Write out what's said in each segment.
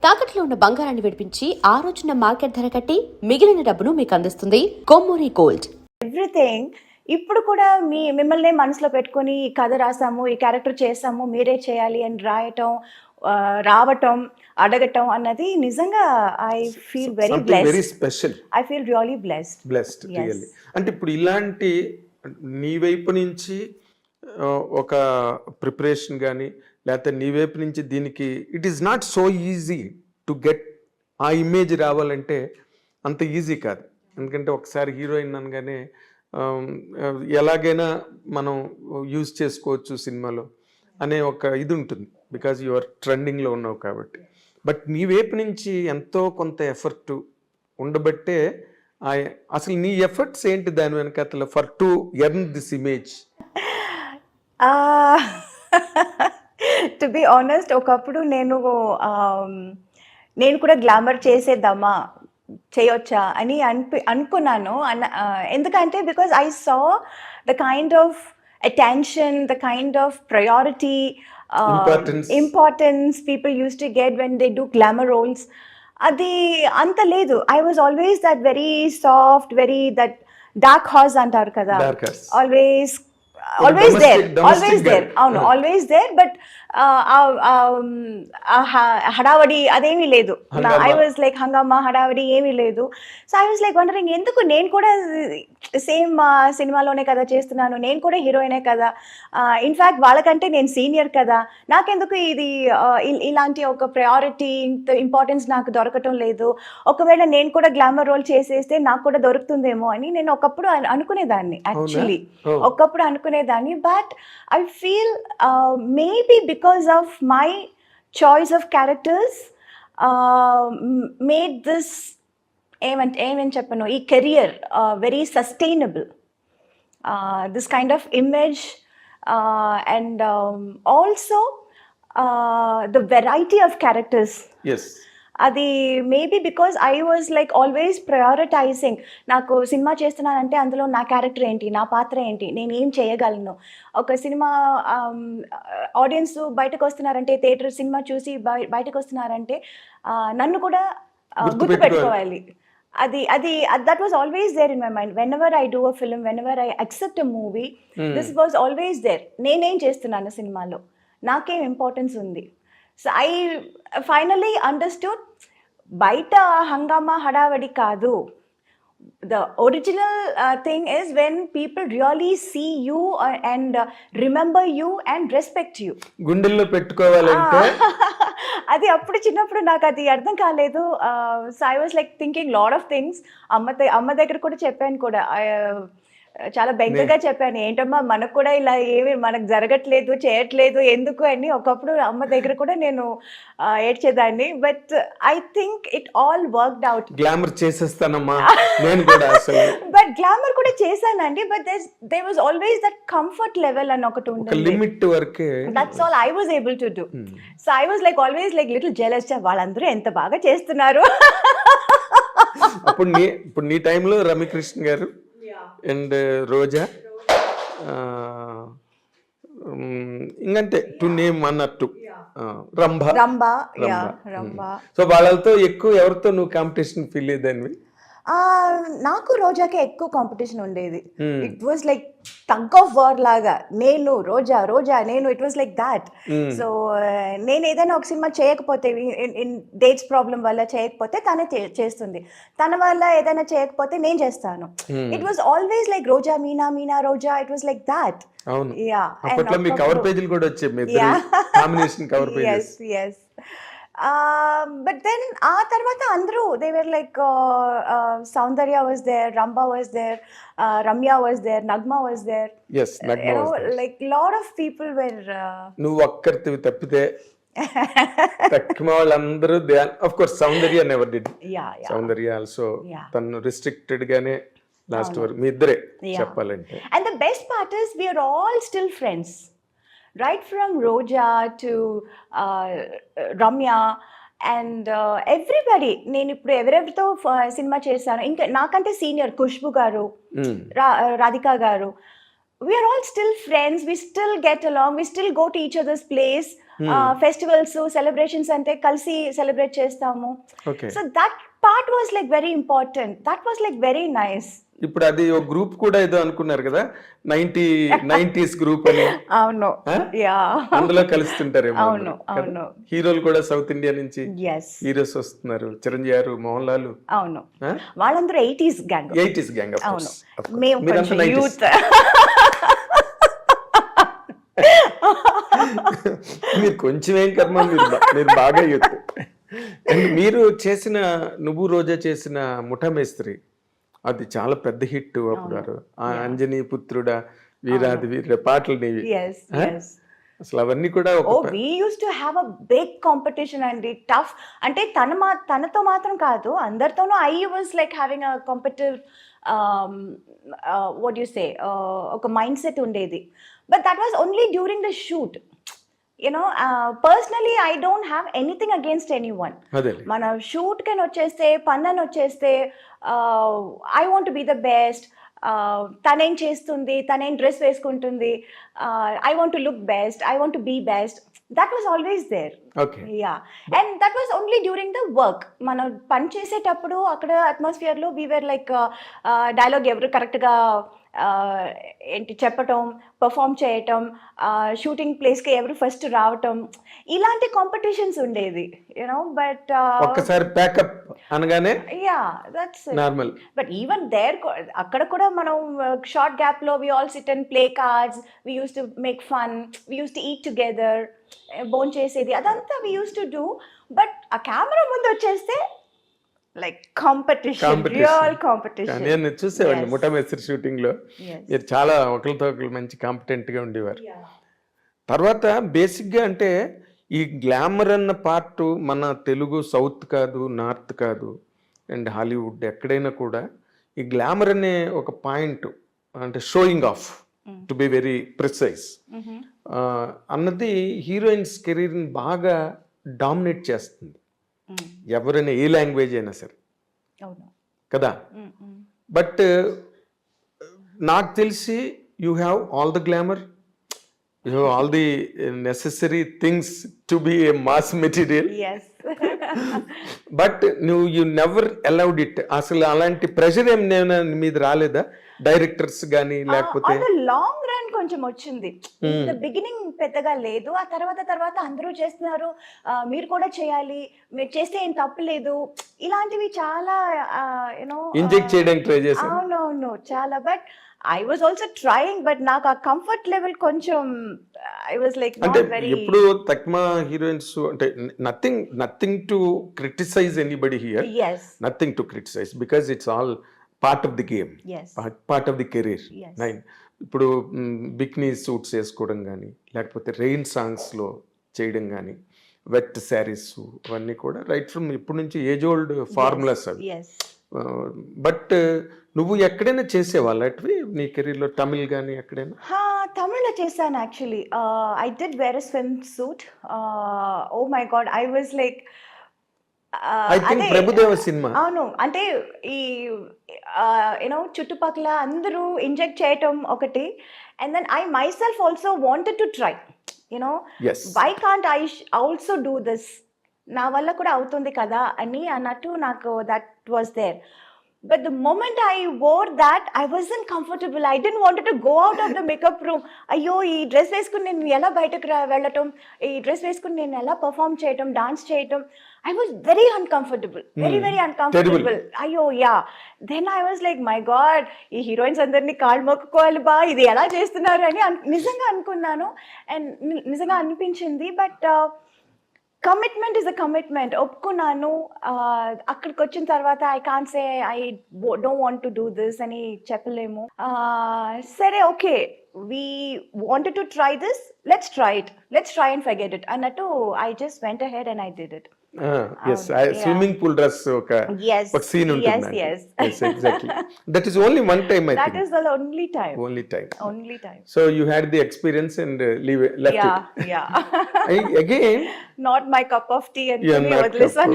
తాకట్లో ఉన్న బంగారాన్ని విడిపించి ఆ రోజున మార్కెట్ ధర కట్టి మిగిలిన డబ్బును మీకు అందిస్తుంది కొమ్మూరి గోల్డ్. ఎవ్రీథింగ్ ఇప్పుడు కూడా మిమ్మల్ని మనసులో పెట్టుకొని ఈ కథ రాసాము, ఈ క్యారెక్టర్ చేసాము, మీరే చేయాలి అని రాయటం, రావటం, అడగటం అన్నది నిజంగా I feel very very special. I feel really blessed. Really. అంటే ఇప్పుడు ఇలాంటి నీ వైపు నుంచి ఒక ప్రిపరేషన్ కానీ లేకపోతే నీ వైపు నుంచి దీనికి it is not so easy to get ఆ ఇమేజ్ రావాలంటే అంత ఈజీ కాదు. ఎందుకంటే ఒకసారి హీరోయిన్ అనగానే ఎలాగైనా మనం యూజ్ చేసుకోవచ్చు సినిమాలో అనే ఒక ఇది ఉంటుంది, బికాజ్ యు ఆర్ ట్రెండింగ్లో ఉన్నావు కాబట్టి. బట్ నీ వైపు నుంచి ఎంతో కొంత ఎఫర్ట్ ఉండబట్టే అసలు నీ ఎఫర్ట్స్ ఏంటి దాని వెనకాల for to earn this image? To be honest, ఒకప్పుడు నేను కూడా గ్లామర్ చేసేద్దామా, చేయొచ్చా అని అనుకున్నాను. ఎందుకంటే because I saw the kind of attention, the kind of priority, importance people used to get when they do glamour roles. అది అంత లేదు. I was always that very soft, very that dark horse అంటారు కదా, always there. అవును, always there. But హడావడి అదేమీ లేదు. I was like హంగామా, హడావడి ఏమీ లేదు. So I was like wondering, ఎందుకు నేను కూడా సేమ్ సినిమాలోనే కదా చేస్తున్నాను, నేను కూడా హీరోయినే కదా, ఇన్ఫ్యాక్ట్ వాళ్ళకంటే నేను సీనియర్ కదా, నాకెందుకు ఇది ఇలాంటి ఒక ప్రయారిటీ, ఇంపార్టెన్స్ నాకు దొరకటం లేదు, ఒకవేళ నేను కూడా గ్లామర్ రోల్ చేసేస్తే నాకు కూడా దొరుకుతుందేమో అని నేను ఒకప్పుడు అనుకునేదాన్ని. యాక్చువల్లీ ఒకప్పుడు అనుకునేదాన్ని. But I feel maybe because of my choice of characters made this ఏమని చెప్పను, ఈ career very sustainable, this kind of image, and also the variety of characters. Yes. అది maybe because I was like always prioritising. నాకు cinema చేస్తున్నానంటే అందులో నా character ఏంటి, నా పాత్ర ఏంటి, నేను ఏం చేయగలను. ఒక సినిమా ఆడియన్స్ బయటకు వస్తున్నారంటే, థియేటర్ సినిమా చూసి బయటకు వస్తున్నారంటే నన్ను కూడా గుర్తుపెట్టుకోవాలి. that was always there in my mind. Whenever I do a film, whenever I accept a movie, this was always there. నేనేం చేస్తున్నాను సినిమాలో, నాకేం ఇంపార్టెన్స్ ఉంది. సో ఐ ఫైనలీ అండర్స్టూడ్, బయట హంగామా హడావడి కాదు. The original thing is when people really see you and remember you and respect you. గుండెల్లో పెట్టుకోవాలంటే అది అప్పుడు చిన్నప్పుడు నాకు అది అర్థం కాలేదు. So I was like thinking lot of things. అమ్మ దగ్గర కూడా చెప్పాను కూడా, చాలా బెంగగా చెప్పాను, ఏంటమ్మా మనకు కూడా ఇలా ఏమి మనకు జరగట్లేదు, చేయట్లేదు ఎందుకు అని. ఒకప్పుడు అమ్మ దగ్గర కూడా నేను ఏడ్చేదాన్ని. But I think it all worked out. Glamour చేసేస్తానమ్మా నేను కూడా అసలు. బట్ గ్లామర్ కూడా చేశానండి. But there was always that comfort level అని ఒకటి ఉంటుంది, లిమిట్ వరకే. That's all I was able to do. So I was like always like little jealous, వాళ్ళందరూ ఎంత బాగా చేస్తున్నారు. ఇప్పుడు నీ టైంలో రమ్యకృష్ణ గారు అండ్ రోజా, ఇంకంతే టు నేమ్ అన్నట్టు, రంభ. సో వాళ్ళతో ఎక్కువ ఎవరితో నువ్వు కాంపిటీషన్ ఫీల్ అయ్యేదానివి? నాకు రోజాకే ఎక్కువ కాంపిటీషన్ ఉండేది. It was like tug of war లాగా, నేను రోజా నేను, it was like that. So నేను ఏదైనా ఒక సినిమా చేయకపోతే, ఇన్ డేట్స్ ప్రాబ్లం వల్ల చేయకపోతే తనే చేస్తుంది, తన వల్ల ఏదైనా చేయకపోతే నేను చేస్తాను. It was always like Roja Meena Roja, it was like that. అవును, అప్పట్లో మీ కవర్ పేజీలు కూడా వచ్చాయి, మీ ఇద్దరి combination cover pages. yes. But then ఆ తర్వాత అందరూ they were like Saundarya was there, Ramba was there, Ramya was there, Nagma was there. Yes, Nagma was there. Like lot of people were నువ్వు ఒక్కరివి తప్పితే తక్కువ వాళ్ళందరూ, of course Saundarya never did. Yeah. Saundarya also తను restricted గానే last వరకు మీ ఇద్దరే చెప్పాలంటే. And the best part is we are all still friends. Right from Roja to Ramya and everybody. నేను ఇప్పుడు ఎవరెవరితో సినిమా చేశాను, ఇంకా నాకంటే సీనియర్ ఖుష్బు గారు, రాధికా గారు, we are all still friends, we still get along, we still go to each other's place. Festivals celebrations అంటే కలిసి సెలబ్రేట్ చేస్తాము. Okay. So that part was like very important. That was like very nice. ఇప్పుడు అది ఒక group కూడా ఏదో అనుకున్నారు కదా, 90s గ్రూప్ అని. అవును. యా. అందులో కలుస్తుంటారేమో. అవును అవును. హీరోలు కూడా సౌత్ ఇండియా నుంచి ఎస్. హీరోస్ వస్తున్నారు, చిరంజీవి గారు, మోహన్ లాల్. అవును. వాళ్ళందరూ 80s గ్యాంగ్. 80s gang. అవును. మేము కొంచెం యూత్. మీరు కొంచెం ఏం కర్మ, మీరు బాగా యూత్. అండ్ మీరు చేసిన నువ్వు రోజా చేసిన ముఠా మేస్త్రి అది చాలా పెద్ద హిట్ అప్పుడు. ఆ అంజనీ పుత్రుడా, వీరాది వీర పాటలు నీవి. Yes yes. అసలు అవన్నీ కూడా we used to have a big competition అండి. టఫ్ అంటే తనతో మాత్రం కాదు, అందరితోనూ I was like having a competitive what do you say, ఒక మైండ్ సెట్ ఉండేది. But that was only during the shoot. You know, personally I don't have anything against anyone. మన shoot can వచ్చేస్తే, పన్నన్ వచ్చేస్తే, I want to be the best. తనేం చేస్తుంది, తనేం dress వేసుకుంటుంది, I want to look best, I want to be best. That was always there. Okay. Yeah. And that was only during the work. మనం పని చేసేటప్పుడు అక్కడ అట్మాస్ఫియర్ లో we were like dialogue ఎవరు కరెక్ట్ గా ఏంటి చెప్పటం, పర్ఫామ్ చేయటం, షూటింగ్ ప్లేస్ కి ఎవరు ఫస్ట్ రావటం, ఇలాంటి కాంపిటీషన్స్ ఉండేది. యునో. బట్ ఒక్కసారి ప్యాకప్ అనగానే yeah that's normal. But even there అక్కడ కూడా మనం షార్ట్ గ్యాప్ లో we all sit and play cards, we used to make fun, we used to eat together, బోన్ చేసేది, అదంతా we used to do. But ఆ కెమెరా ముందు వచ్చేస్తే లైక్ కాంపిటీషన్, రియల్ కాంపిటీషన్. నేను చూసేవాడిని ముఠా మేస్త్రి షూటింగ్ లో. మీరు చాలా ఒకరితో ఒకరు మంచి కాంపిటెంట్ గా ఉండేవారు. తర్వాత బేసిక్ గా అంటే ఈ గ్లామర్ అన్న పార్ట్ మన తెలుగు సౌత్ కాదు, నార్త్ కాదు, అండ్ హాలీవుడ్ ఎక్కడైనా కూడా ఈ గ్లామర్ అనే ఒక పాయింట్, అంటే showing off to be very precise అన్నది హీరోయిన్స్ కెరీర్ని బాగా డామినేట్ చేస్తుంది. ఎవరైనా ఏ లాంగ్వేజ్ అయినా సరే కదా. బట్ నాకు తెలిసి you have all the glamour, you have all the necessary things to be A mass material. But you never allowed it. అసలు అలాంటి ప్రెషర్ ఏం మీద రాలేదా డైరెక్టర్స్ కానీ, లేకపోతే లాంగ్ రన్ కొంచెం వచ్చింది. బిగినింగ్ పెద్దగా లేదు. ఆ తర్వాత అందరూ చేస్తున్నారు, మీరు కూడా చేయాలి, మీరు చేస్తే ఏం తప్పలేదు, ఇలాంటివి చాలా యూనో ఇంజెక్ట్ చేయడానికి ట్రై చేశారు. అవునవును చాలా. But I was also trying, but నాకు ఆ కంఫర్ట్ లెవెల్ కొంచెం I was like అంటే not very. ఎప్పుడు తక్కువ హీరోయిన్స్ అంటే nothing to criticise anybody here. Yes. Nothing to criticize because it's all part of the game. Yes. Part of the career. Yes. ఇప్పుడు bikini suits వేసుకోవడం కానీ, లేకపోతే rain సాంగ్స్లో చేయడం కానీ, వెట్ శారీస్, అవన్నీ కూడా రైట్ ఫ్రమ్ ఇప్పటి నుంచి ఏజ్ ఓల్డ్ ఫార్ములాస్ అవి. Yes. బట్ నువ్వు ఎక్కడైనా చేసేవాళ్ళు అటువి నీ కెరీర్లో, తమిళ్ కానీ ఎక్కడైనా? తమిళ్లో చేశాను actually. I did wear a swimsuit. Oh my God, I was like I think Prabhudeva సినిమా. అవును. అంటే ఈ యూనో చుట్టుపక్కల అందరూ ఇంజెక్ట్ చేయటం ఒకటి, and then I myself also wanted to try, you know why can't I also do this, నా వల్ల కూడా అవుతుంది కదా అని అన్నట్టు నాకు that was there. But the moment I wore that, I wasn't comfortable. I didn't want to go out of the makeup room. అయ్యో ఈ డ్రెస్ వేసుకుని నేను ఎలా బయటకు వెళ్ళటం, ఈ డ్రెస్ వేసుకుని నేను ఎలా పర్ఫామ్ చేయటం, డాన్స్ చేయటం, I was very uncomfortable, very uncomfortable. అయ్యో yeah. Then I was like, my God, ఈ హీరోయిన్స్ అందరినీ కాళ్ళు మొక్కుకోవాలి బా, ఇది ఎలా చేస్తున్నారు అని నిజంగా అనుకున్నాను, అండ్ నిజంగా అనిపించింది. But commitment is a commitment. ఒప్పుకున్నాను. అక్కడికి వచ్చిన తర్వాత I can't say I don't want to do this అని చెప్పలేము. సరే okay, we wanted to try this, let's try and forget it అన్నట్టు I just went ahead and I did it. Swimming pool dress ఒక scene ఉంటుంది. Yes. Exactly. That is only one time, I think. That is the only time. Only time. So you had the experience and left it. Yeah. Again, Not my cup of tea and you're not listen.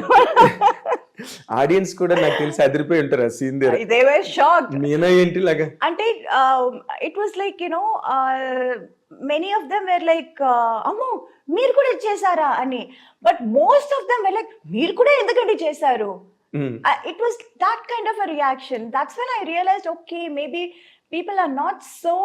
Audience కూడా నాకు తెలిసి అదిరిపోయి ఉంటారు ఆ scene దగ్గర. They were shocked. Meena ఏంటి లాగా అంటే it was like you know many of them were like అమ్మో మీరు కూడా చేశారా అని, but most of them were like మీరు కూడా ఎందుకంటే చేశారు. It was that kind of a reaction. That's when I realized, okay, maybe people are not so